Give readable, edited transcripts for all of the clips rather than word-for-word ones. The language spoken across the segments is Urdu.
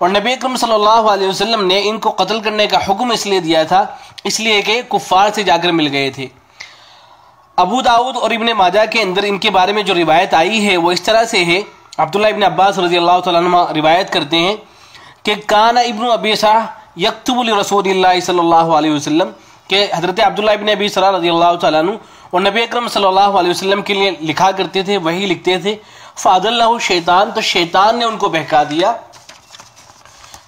اور نبی اکرم صلی اللہ علیہ وسلم نے ان کو قتل کرنے کا حکم اس لیے دیا تھا اس لیے کہ کفار سے جا کر مل گئے تھے۔ ابو داؤد اور ابن ماجہ کے اندر ان کے بارے میں جو روایت آئی ہے وہ اس طرح سے ہے، عبداللہ ابن عباس رضی اللہ تعالیٰ عنہ روایت کرتے ہیں کہ کان ابن ابی سرح یکتب لرسول اللہ صلی اللہ علیہ وسلم، کہ حضرت عبداللہ ابن ابی سرح رضی اللہ تعالیٰ عنہ اور نبی اکرم صلی اللہ علیہ وسلم کے لیے لکھا کرتے تھے، وہی لکھتے تھے۔ فاضلہ شیطان، تو شیطان نے ان کو بہکا دیا۔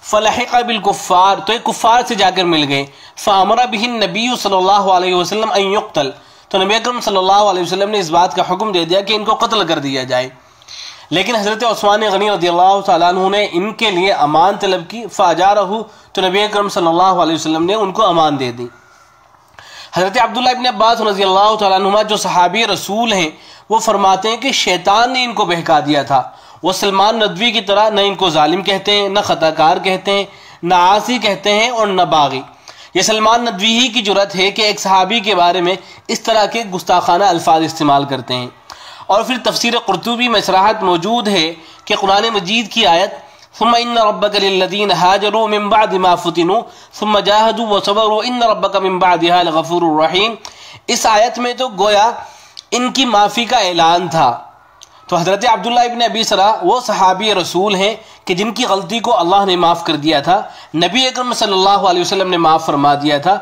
فلحق بالکفار، تو ایک کفار سے جا کر مل گئے۔ فامر به النبی صلی اللہ علیہ وسلم ان یقتل، تو نبی اکرم صلی اللہ علیہ وسلم نے اس بات کا حکم دے دیا کہ ان کو قتل کر دیا جائے، لیکن حضرت عثمان غنی رضی اللہ تعالیٰ عنہ نے ان کے لیے امان طلب کی۔ فاجارہ، تو نبی اکرم صلی اللہ علیہ وسلم نے ان کو امان دے دی۔ حضرت عبداللہ ابن عباس رضی اللہ تعالیٰ عنہ جو صحابی رسول ہیں وہ فرماتے ہیں کہ شیطان نے ان کو بہکا دیا تھا۔ وہ سلمان ندوی کی طرح نہ ان کو ظالم کہتے ہیں، نہ خطا کار کہتے ہیں، نہ عاصی کہتے ہیں اور نہ باغی۔ یہ سلمان ندوی ہی کی جرأت ہے کہ ایک صحابی کے بارے میں اس طرح کے گستاخانہ الفاظ استعمال کرتے ہیں۔ اور پھر تفسیر قرطبی میں صراحت موجود ہے کہ قرآن مجید کی آیت ثم ان ربک للذین ہاجروا من بعد ما فتنوا ثم جاہدوا وصبروا ان ربک من بعدها لغفور رحیم، اس آیت میں تو گویا ان کی معافی کا اعلان تھا۔ تو حضرت عبداللہ ابن ابی سرح وہ صحابی رسول ہیں کہ جن کی غلطی کو اللہ نے معاف کر دیا تھا، نبی اکرم صلی اللہ علیہ وسلم نے معاف فرما دیا تھا۔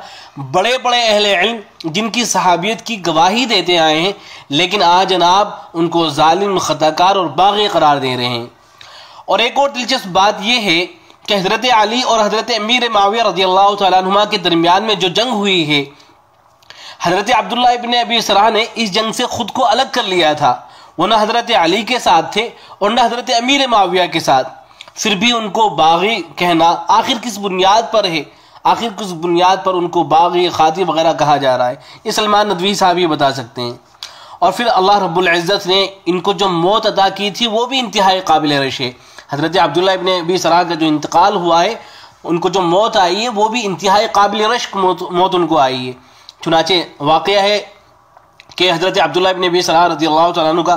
بڑے بڑے اہل علم جن کی صحابیت کی گواہی دیتے آئے ہیں، لیکن آج جناب ان کو ظالم، خطا کار اور باغی قرار دے رہے ہیں۔ اور ایک اور دلچسپ بات یہ ہے کہ حضرت علی اور حضرت امیر معاویہ رضی اللہ تعالیٰ عنہما کے درمیان میں جو جنگ ہوئی ہے، حضرت عبداللہ ابن ابی سرح نے اس جنگ سے خود کو الگ کر لیا تھا۔ وہ نہ حضرت علی کے ساتھ تھے اور نہ حضرت امیر معاویہ کے ساتھ، پھر بھی ان کو باغی کہنا آخر کس بنیاد پر ہے؟ آخر کس بنیاد پر ان کو باغی، خاطی وغیرہ کہا جا رہا ہے؟ یہ سلمان ندوی صاحب یہ بتا سکتے ہیں۔ اور پھر اللہ رب العزت نے ان کو جو موت عطا کی تھی وہ بھی انتہائی قابل رشک ہے۔ حضرت عبداللہ ابن ابی سرح کا جو انتقال ہوا ہے، ان کو جو موت آئی ہے وہ بھی انتہائی قابل رشک موت ان کو آئی ہے۔ چنانچہ واقعہ ہے کہ حضرت عبداللہ ابن ابی سرح رضی اللہ تعالیٰ عنہ کا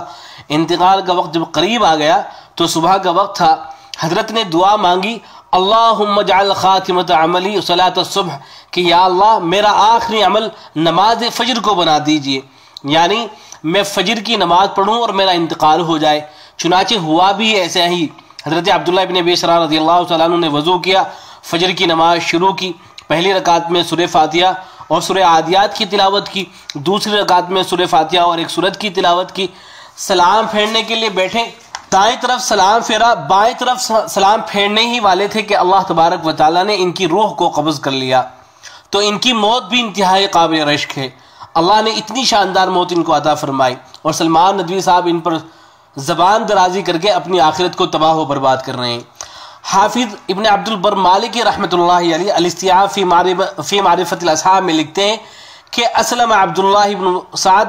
انتقال کا وقت جب قریب آ گیا تو صبح کا وقت تھا، حضرت نے دعا مانگی اللہم اجعل خاتمۃ عملی صلاۃ الصبح، کہ یا اللہ میرا آخری عمل نماز فجر کو بنا دیجئے، یعنی میں فجر کی نماز پڑھوں اور میرا انتقال ہو جائے۔ چنانچہ ہوا بھی ایسا ہی۔ حضرت عبداللہ ابن ابی سرح رضی اللہ تعالیٰ عنہ نے وضو کیا، فجر کی نماز شروع کی، پہلی رکعت میں سورہ فاتحہ اور سورہ عادیات کی تلاوت کی، دوسری رکعت میں سورہ فاتحہ اور ایک سورت کی تلاوت کی، سلام پھیرنے کے لیے بیٹھے، دائیں طرف سلام پھیرا، بائیں طرف سلام پھیرنے ہی والے تھے کہ اللہ تبارک و تعالیٰ نے ان کی روح کو قبض کر لیا۔ تو ان کی موت بھی انتہائی قابل رشک ہے، اللہ نے اتنی شاندار موت ان کو عطا فرمائی، اور سلمان ندوی صاحب ان پر زبان درازی کر کے اپنی آخرت کو تباہ و برباد کر رہے ہیں۔ حافظ ابن عبد البر مالکی رحمۃ اللہ علیہ الاستیعاب فی معرفت الاصحاب میں لکھتے ہیں کہ اسلم عبداللہ ابن سعد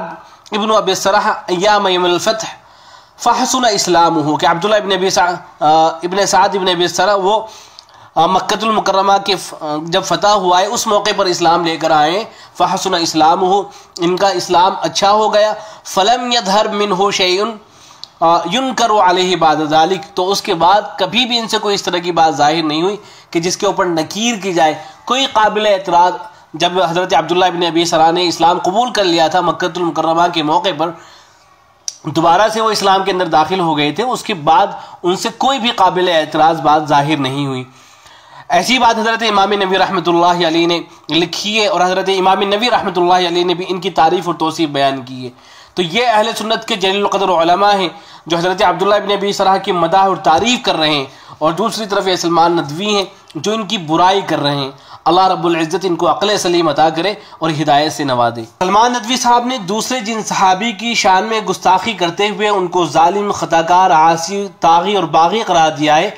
ابن ابی سرح ایام یوم الفتح فحسن اسلامہ، کہ عبداللہ ابن سعد ابن ابی سرح وہ مکۃ المکرمہ کے جب فتح ہوا ہے اس موقع پر اسلام لے کر آئے، فحسن اسلامہ، ان کا اسلام اچھا ہو گیا، فلم یظہر منہ شیء ینکر علیہ بعد ذلک، تو اس کے بعد کبھی بھی ان سے کوئی اس طرح کی بات ظاہر نہیں ہوئی کہ جس کے اوپر نکیر کی جائے، کوئی قابل اعتراض۔ جب حضرت عبداللہ ابن ابی سرح نے اسلام قبول کر لیا تھا مکۃ المکرمہ کے موقع پر، دوبارہ سے وہ اسلام کے اندر داخل ہو گئے تھے، اس کے بعد ان سے کوئی بھی قابل اعتراض بات ظاہر نہیں ہوئی۔ ایسی بات حضرت امام نووی رحمۃ اللہ علیہ نے لکھی ہے، اور حضرت امام نووی رحمۃ اللہ علیہ نے بھی ان کی تعریف اور توصیف بیان کی ہے۔ تو یہ اہل سنت کے جلیل القدر علماء ہیں جو حضرت عبداللہ ابن ابی سرح کی مداح اور تعریف کر رہے ہیں، اور دوسری طرف یہ سلمان ندوی ہیں جو ان کی برائی کر رہے ہیں۔ اللہ رب العزت ان کو عقل سلیم عطا کرے اور ہدایت سے نوازے۔ سلمان ندوی صاحب نے دوسرے جن صحابی کی شان میں گستاخی کرتے ہوئے ان کو ظالم، خطا کار، عاصی، طاغی اور باغی قرار دیا ہے،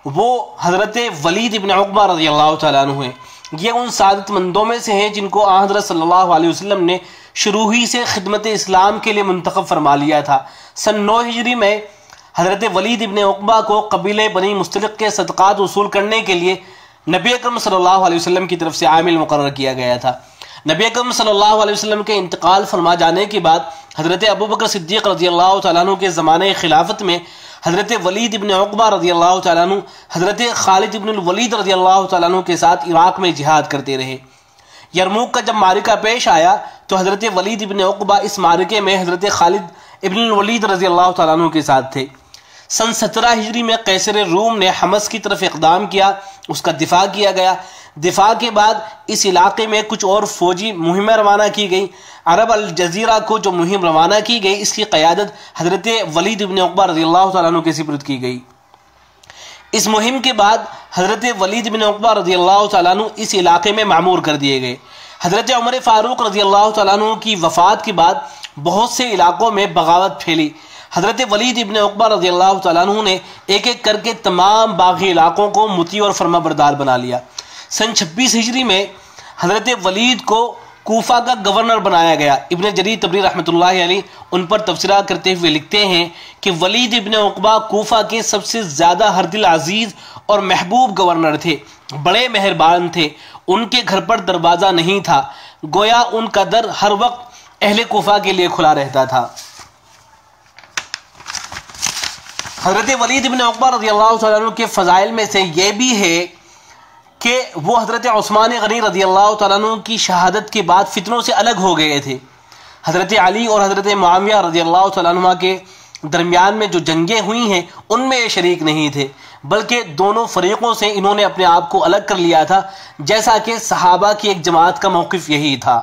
وہ حضرت ولید ابن عقبہ رضی اللہ تعالیٰ عنہ ہیں۔ یہ ان سعادت مندوں میں سے ہیں جن کو حضرت صلی اللہ علیہ وسلم نے شروع ہی سے خدمت اسلام کے لیے منتخب فرما لیا تھا۔ سن 9 ہجری میں حضرت ولید ابن عقبہ کو قبیلہ بنی مستلق کے صدقات وصول کرنے کے لیے نبی اکرم صلی اللہ علیہ وسلم کی طرف سے عامل مقرر کیا گیا تھا۔ نبی اکرم صلی اللہ علیہ وسلم کے انتقال فرما جانے کے بعد حضرت ابوبکر صدیق رضی اللہ تعالیٰ عنہ کے زمانے خلافت میں حضرت ولید ابن عقبہ رضی اللہ تعالیٰ عنہ حضرت خالد ابن الولید رضی اللہ تعالیٰ عنہ کے ساتھ عراق میں جہاد کرتے رہے۔ یرموک کا جب معرکہ پیش آیا تو حضرت ولید ابن عقبہ اس معرکے میں حضرت خالد ابن الولید رضی اللہ تعالیٰ عنہ کے ساتھ تھے۔ سن 17 ہجری میں قیصر روم نے حمص کی طرف اقدام کیا، اس کا دفاع کیا گیا۔ دفاع کے بعد اس علاقے میں کچھ اور فوجی مہمیں روانہ کی گئی۔ عرب الجزیرہ کو جو مہم روانہ کی گئی اس کی قیادت حضرت ولید ابن عقبہ رضی اللہ تعالیٰ عنہ کے سپرد کی گئی۔ اس مہم کے بعد حضرت ولید بن عقبہ رضی اللہ تعالیٰ عنہ اس علاقے میں معمور کر دیے گئے۔ حضرت عمر فاروق رضی اللہ تعالیٰ عنہ کی وفات کے بعد بہت سے علاقوں میں بغاوت پھیلی۔ حضرت ولید ابن عقبہ رضی اللہ تعالیٰ عنہ نے ایک ایک کر کے تمام باغی علاقوں کو مطیع اور فرما بردار بنا لیا۔ سن 26 ہجری میں حضرت ولید کو کوفہ کا گورنر بنایا گیا۔ ابن جریر طبری رحمۃ اللہ علیہ ان پر تبصرہ کرتے ہوئے لکھتے ہیں کہ ولید ابن عقبہ کوفہ کے سب سے زیادہ ہر دل عزیز اور محبوب گورنر تھے، بڑے مہربان تھے، ان کے گھر پر دروازہ نہیں تھا، گویا ان کا در ہر وقت اہل کوفہ کے لیے کھلا رہتا تھا۔ حضرت ولید ابن عقبہ رضی اللہ تعالیٰ عنہ کے فضائل میں سے یہ بھی ہے کہ وہ حضرت عثمان غنی رضی اللہ تعالیٰ عنہ کی شہادت کے بعد فتنوں سے الگ ہو گئے تھے۔ حضرت علی اور حضرت معاویہ رضی اللہ تعالیٰ عنہ کے درمیان میں جو جنگیں ہوئی ہیں ان میں یہ شریک نہیں تھے، بلکہ دونوں فریقوں سے انہوں نے اپنے آپ کو الگ کر لیا تھا، جیسا کہ صحابہ کی ایک جماعت کا موقف یہی تھا۔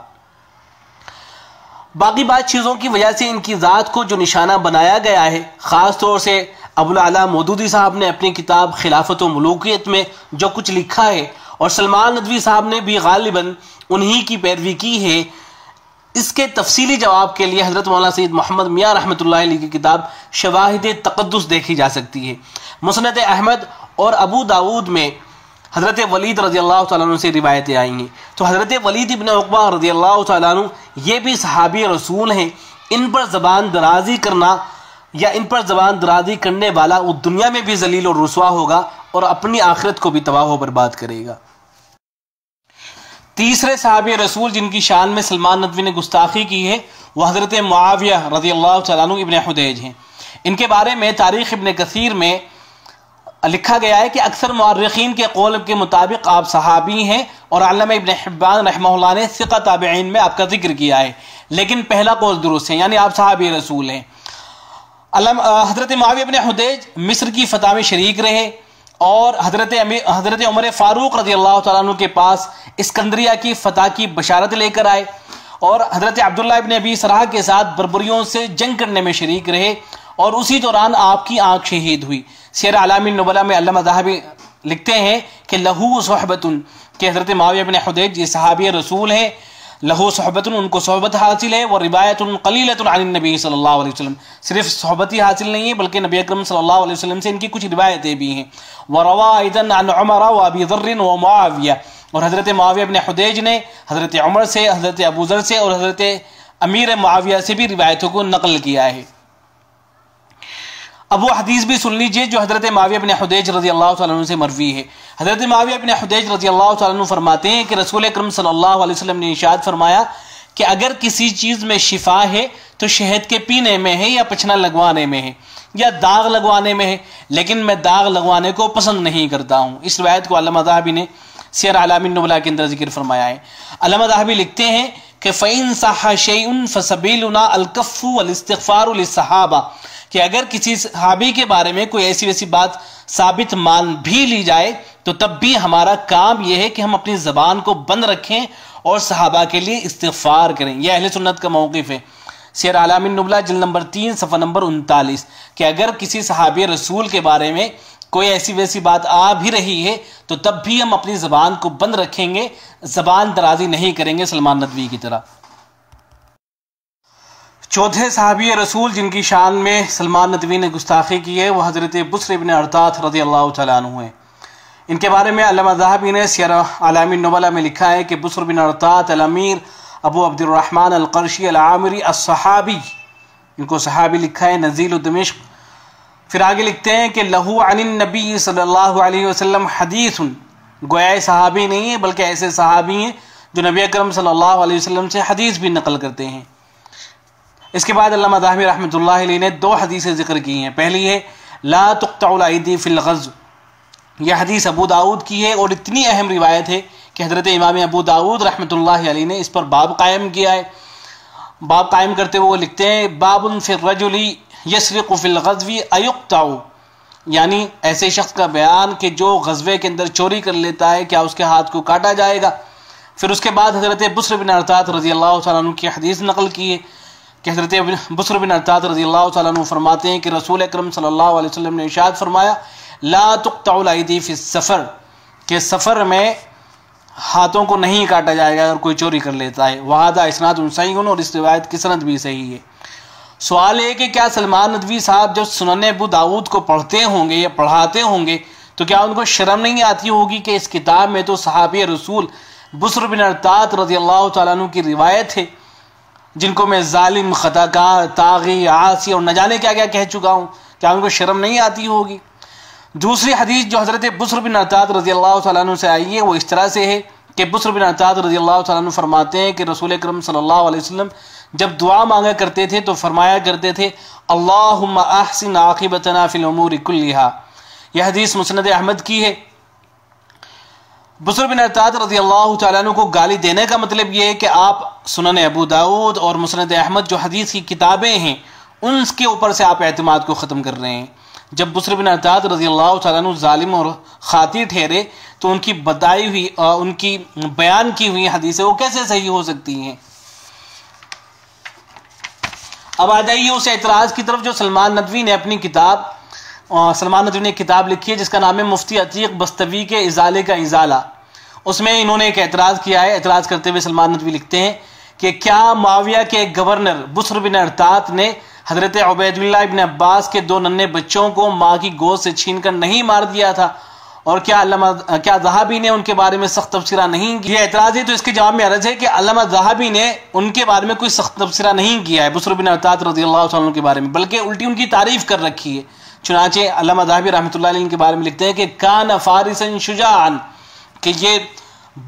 باقی بات چیزوں کی وجہ سے ان کی ذات کو جو نشانہ بنایا گیا ہے، خاص طور سے ابوالعلا مودودی صاحب نے اپنی کتاب خلافت و ملوکیت میں جو کچھ لکھا ہے، اور سلمان ندوی صاحب نے بھی غالباً انہی کی پیروی کی ہے، اس کے تفصیلی جواب کے لیے حضرت مولانا سید محمد میاں رحمۃ اللہ علیہ کی کتاب شواہد تقدس دیکھی جا سکتی ہے۔ مسند احمد اور ابو داود میں حضرت ولید رضی اللہ تعالیٰ عنہ سے روایتیں آئی ہیں، تو حضرت ولید ابن عقبہ رضی اللہ تعالیٰ عنہ یہ بھی صحابی رسول ہیں۔ ان پر زبان درازی کرنا یا ان پر زبان درازی کرنے والا وہ دنیا میں بھی ذلیل اور رسوا ہوگا اور اپنی آخرت کو بھی تباہ و برباد کرے گا۔ تیسرے صحابی رسول جن کی شان میں سلمان ندوی نے گستاخی کی ہے وہ حضرت معاویہ رضی اللہ تعالیٰ عنہ ابن حدیج ہیں۔ ان کے بارے میں تاریخ ابن کثیر میں لکھا گیا ہے کہ اکثر مورخین کے قول کے مطابق آپ صحابی ہیں، اور علامہ ابن حبان رحمہ اللہ نے ثقہ تابعین میں آپ کا ذکر کیا ہے، لیکن پہلا قول درست ہے، یعنی آپ صحابی رسول ہیں۔ حضرت معاویہ بن حدیج مصر کی فتح میں شریک رہے اور حضرت عمر فاروق رضی اللہ تعالیٰ عنہ کے پاس اسکندریہ کی فتح کی بشارت لے کر آئے، اور حضرت عبداللہ ابن ابی سرح کے ساتھ بربریوں سے جنگ کرنے میں شریک رہے، اور اسی دوران آپ کی آنکھ شہید ہوئی۔ سیر اعلام النبلاء میں علامہ ذہبی لکھتے ہیں کہ لہو صحبت، کہ حضرت معاویہ بن حدیج یہ صحابی رسول ہیں، لہو صحبت ان کو صحبت حاصل ہے، وہ روایت قلیلۃ عن النبی صلی اللہ علیہ وسلم، صرف صحبت ہی حاصل نہیں ہے بلکہ نبی اکرم صلی اللہ علیہ وسلم سے ان کی کچھ روایتیں بھی ہیں۔ وروى ايضا عن عمر وابي ذر ومعاویہ، اور حضرت معاویہ بن حدیج نے حضرت عمر سے، حضرت ابو ذر سے اور حضرت امیر معاویہ سے بھی روایتوں کو نقل کیا ہے۔ اب وہ حدیث بھی سن لیجئے جو حضرت معاویہ بن حدیج رضی اللہ تعالیٰ عنہ سے مروی ہے۔ حضرت معاویہ بن حدیج رضی اللہ تعالیٰ عنہ فرماتے ہیں کہ رسول اکرم صلی اللہ علیہ وسلم نے ارشاد فرمایا کہ اگر کسی چیز میں شفا ہے تو شہد کے پینے میں ہے، یا پچھنا لگوانے میں ہے، یا داغ لگوانے میں ہے، لیکن میں داغ لگوانے کو پسند نہیں کرتا ہوں۔ اس روایت کو علامہ ذہبی نے سیر اعلام النبلاء کے اندر ذکر فرمایا ہے۔ علامہ ذہبی لکھتے ہیں کہ فَإِن صَحَّ شَيْءٌ فَسَبِيلُنَا الْكَفُّ وَالْإِسْتِغْفَارُ لِلصَّحَابَةِ، کہ اگر کسی صحابی کے بارے میں کوئی ایسی ویسی بات ثابت مان بھی لی جائے تو تب بھی ہمارا کام یہ ہے کہ ہم اپنی زبان کو بند رکھیں اور صحابہ کے لیے استغفار کریں۔ یہ اہل سنت کا موقف ہے۔ سیر اعلام النبلاء جلد نمبر 3 صفحہ نمبر 39، کہ اگر کسی صحابی رسول کے بارے میں کوئی ایسی ویسی بات آ بھی رہی ہے تو تب بھی ہم اپنی زبان کو بند رکھیں گے، زبان درازی نہیں کریں گے سلمان ندوی کی طرح۔ چوتھے صحابی رسول جن کی شان میں سلمان ندوی نے گستاخی کی ہے وہ حضرت بصر بن ارطاط رضی اللہ تعالیٰ عنہ ہیں۔ ان کے بارے میں علامہ ذہبی نے سیر اعلام النبلاء میں لکھا ہے کہ بصر بن ارطاط الامیر ابو عبد الرحمن القرشی العامری الصحابی، ان کو صحابی لکھا ہے، نزیل دمشق۔ پھر آگے لکھتے ہیں کہ لہو عن النبی صلی اللہ علیہ وسلم حدیث، گویا صحابی نہیں ہے بلکہ ایسے صحابی ہیں جو نبی اکرم صلی اللہ علیہ وسلم سے حدیث بھی نقل کرتے ہیں۔ اس کے بعد علامہ ذہبی رحمۃ اللہ علیہ نے 2 حدیثیں ذکر کی ہیں۔ پہلی ہے لا تقطع الایدی فی الغزو. یہ حدیث ابو داؤد کی ہے اور اتنی اہم روایت ہے کہ حضرت امام ابو داؤد رحمۃ اللہ علیہ نے اس پر باب قائم کیا ہے. باب قائم کرتے ہوئے وہ لکھتے ہیں باب فی الرجل یسرق فی الغزو ایقطع، یعنی ایسے شخص کا بیان کہ جو غزوے کے اندر چوری کر لیتا ہے کیا اس کے ہاتھ کو کاٹا جائے گا. پھر اس کے بعد حضرت بصر بن ارطاط رضی اللہ تعالیٰ عنہ کی حدیث نقل کی ہے کہ حضرت بصر بن ارطاط رضی اللہ تعالیٰ عنہ فرماتے ہیں کہ رسول اکرم صلی اللہ علیہ وسلم نے ارشاد فرمایا لا تقطع الایدی فی السفر، کہ سفر میں ہاتھوں کو نہیں کاٹا جائے گا اگر کوئی چوری کر لیتا ہے. وہذا اسناد صحیح، اور اس روایت کی سند بھی صحیح ہے. سوال ہے کہ کیا سلمان ندوی صاحب جب سنن ابو داؤد کو پڑھتے ہوں گے یا پڑھاتے ہوں گے تو کیا ان کو شرم نہیں آتی ہوگی کہ اس کتاب میں تو صحابی رسول بصر بن ارطاط رضی اللہ تعالیٰ عنہ کی روایت ہے جن کو میں ظالم، خطا کار، طاغی، عاصی اور نہ جانے کیا کیا کہہ چکا ہوں، کیا ان کو شرم نہیں آتی ہوگی. دوسری حدیث جو حضرت بصر بن ارطاط رضی اللہ تعالیٰ عنہ سے آئی ہے وہ اس طرح سے ہے کہ بصر بن ارطاط رضی اللہ تعالیٰ عنہ فرماتے ہیں کہ رسول اکرم صلی اللہ علیہ وسلم جب دعا مانگا کرتے تھے تو فرمایا کرتے تھے اللہم احسن عاقبتنا فی الامور کلہا. یہ حدیث مسند احمد کی ہے. بصر بن ارطاط رضی اللہ تعالیٰ عنہ کو گالی دینے کا مطلب یہ ہے کہ آپ سنن ابو داؤد اور مسند احمد جو حدیث کی کتابیں ہیں ان کے اوپر سے آپ اعتماد کو ختم کر رہے ہیں. جب بصر بن ارطاط رضی اللہ تعالیٰ عنہ ظالم اور خاطی ٹھہرے تو ان کی بتائی ہوئی ان کی بیان کی ہوئی حدیثیں وہ کیسے صحیح ہو سکتی ہیں. اب آ جائیے اس اعتراض کی طرف جو سلمان ندوی نے اپنی کتاب کتاب لکھی ہے جس کا نام ہے مفتی عتیق بستوی کے ازالے کا ازالہ. اس میں انہوں نے ایک اعتراض کیا ہے. اعتراض کرتے ہوئے سلمان ندوی لکھتے ہیں کہ کیا معاویہ کے گورنر بصر بن ارطاط نے حضرت عبید اللہ ابن عباس کے 2 ننھے بچوں کو ماں کی گود سے چھین کر نہیں مار دیا تھا، اور کیا ذہبی نے ان کے بارے میں سخت تبصرہ نہیں کیا؟ یہ اعتراض ہے تو اس کے جواب میں عرض ہے کہ علامہ ذہبی نے ان کے بارے میں کوئی سخت تبصرہ نہیں کیا ہے بصر بن ارطاط رضی اللہ عنہ کے بارے میں، بلکہ الٹی ان کی تعریف کر رکھی ہے. چنانچہ علامہ ذہبی رحمۃ اللہ علیہ کے بارے میں لکھتے ہیں کہ کان فارسا شجاعا، کہ یہ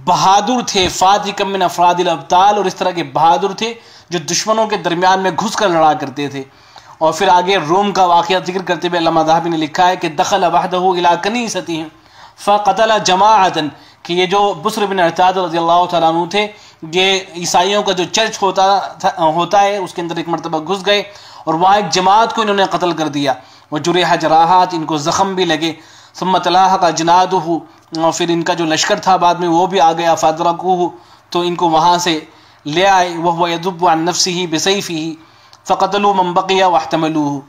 بہادر تھے، فاتحا من افراد الابطال، اور اس طرح کے بہادر تھے جو دشمنوں کے درمیان میں گھس کر لڑا کرتے تھے. اور پھر آگے روم کا واقعہ ذکر کرتے ہوئے علامہ ذہبی نے لکھا ہے کہ دخل وحدہ الی کنیستہم فقتل جماعتا، کہ یہ جو بصر بن ارطاط رضی اللہ تعالیٰ عنہ تھے یہ عیسائیوں کا جو چرچ ہوتا ہے اس کے اندر ایک مرتبہ گھس گئے اور وہاں ایک جماعت کو انہوں نے قتل کر دیا. وجرح جراحات، ان کو زخم بھی لگے. ثم تلاحق اجنادہ، اور پھر ان کا جو لشکر تھا بعد میں وہ بھی آ گیا. فادرکوہ، تو ان کو وہاں سے لے آئے. وہو یذب عن نفسہ بسیفہ فقتلوا من بقی واحتملوہ.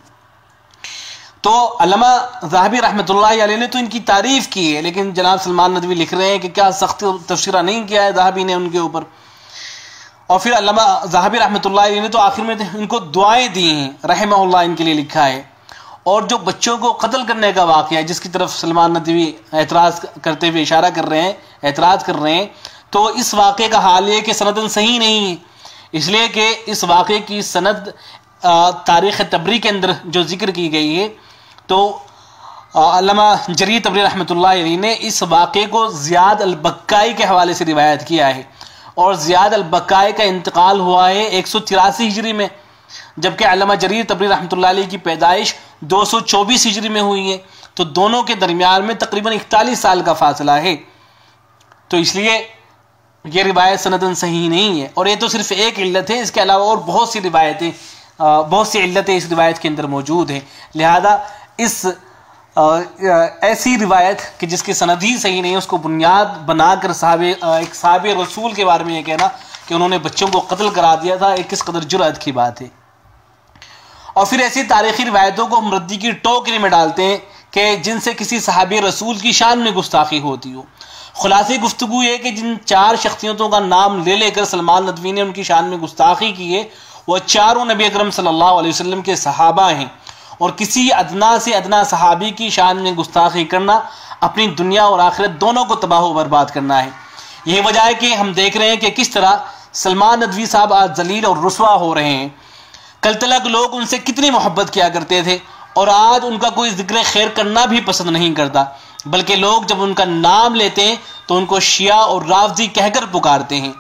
تو علامہ ذہبی رحمۃ اللہ علیہ نے تو ان کی تعریف کی ہے، لیکن جناب سلمان ندوی لکھ رہے ہیں کہ کیا سخت تبصرہ نہیں کیا ہے ذہبی نے ان کے اوپر. اور پھر علامہ ذہبی رحمۃ اللہ علیہ نے تو آخر میں ان کو دعائیں دی ہیں رحمہ اللہ ان کے لیے لکھا ہے. اور جو بچوں کو قتل کرنے کا واقعہ ہے جس کی طرف سلمان ندوی اعتراض کرتے ہوئے اشارہ کر رہے ہیں، اعتراض کر رہے ہیں، تو اس واقعے کا حال یہ کہ سندن صحیح نہیں ہے، اس لیے کہ اس واقعے کی سند تاریخ تبری کے اندر جو ذکر کی گئی ہے تو علامہ جریر طبری رحمۃ اللہ علیہ نے اس واقعے کو زیاد البکائی کے حوالے سے روایت کیا ہے، اور زیاد البکائی کا انتقال ہوا ہے 183 ہجری میں، جبکہ علامہ جریر طبری رحمۃ اللہ علیہ کی پیدائش 224 ہجری میں ہوئی ہے. تو دونوں کے درمیان میں تقریباً 41 سال کا فاصلہ ہے. تو اس لیے یہ روایت سندن صحیح نہیں ہے. اور یہ تو صرف ایک علت ہے، اس کے علاوہ اور بہت سی علتیں اس روایت کے اندر موجود ہیں. لہذا اس ایسی روایت کہ جس کی سند ہی صحیح نہیں ہے اس کو بنیاد بنا کر ایک صحابی رسول کے بارے میں یہ کہنا کہ انہوں نے بچوں کو قتل کرا دیا تھا، ایک کس قدر جرأت کی بات ہے. اور پھر ایسی تاریخی روایتوں کو ہم ردی کی ٹوکری میں ڈالتے ہیں کہ جن سے کسی صحابی رسول کی شان میں گستاخی ہوتی ہو. خلاصے گفتگو یہ کہ جن 4 شخصیتوں کا نام لے کر سلمان ندوی نے ان کی شان میں گستاخی کی ہے وہ چاروں نبی اکرم صلی اللہ علیہ وسلم کے صحابہ ہیں، اور کسی ادنا سے ادنا صحابی کی شان میں گستاخی کرنا اپنی دنیا اور آخرت دونوں کو تباہ و برباد کرنا ہے. یہی وجہ ہے کہ ہم دیکھ رہے ہیں کہ کس طرح سلمان ندوی صاحب آج ذلیل اور رسوا ہو رہے ہیں. کل تلک لوگ ان سے کتنی محبت کیا کرتے تھے اور آج ان کا کوئی ذکر خیر کرنا بھی پسند نہیں کرتا، بلکہ لوگ جب ان کا نام لیتے ہیں تو ان کو شیعہ اور رافضی کہہ کر پکارتے ہیں.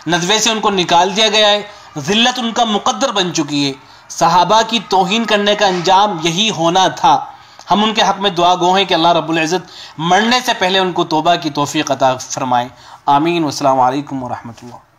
ندوے سے ان کو نکال دیا گیا ہے، ذلت ان کا مقدر بن چکی ہے. صحابہ کی توہین کرنے کا انجام یہی ہونا تھا. ہم ان کے حق میں دعا گو ہیں کہ اللہ رب العزت مرنے سے پہلے ان کو توبہ کی توفیق عطا فرمائے. آمین. والسلام علیکم ورحمۃ اللہ.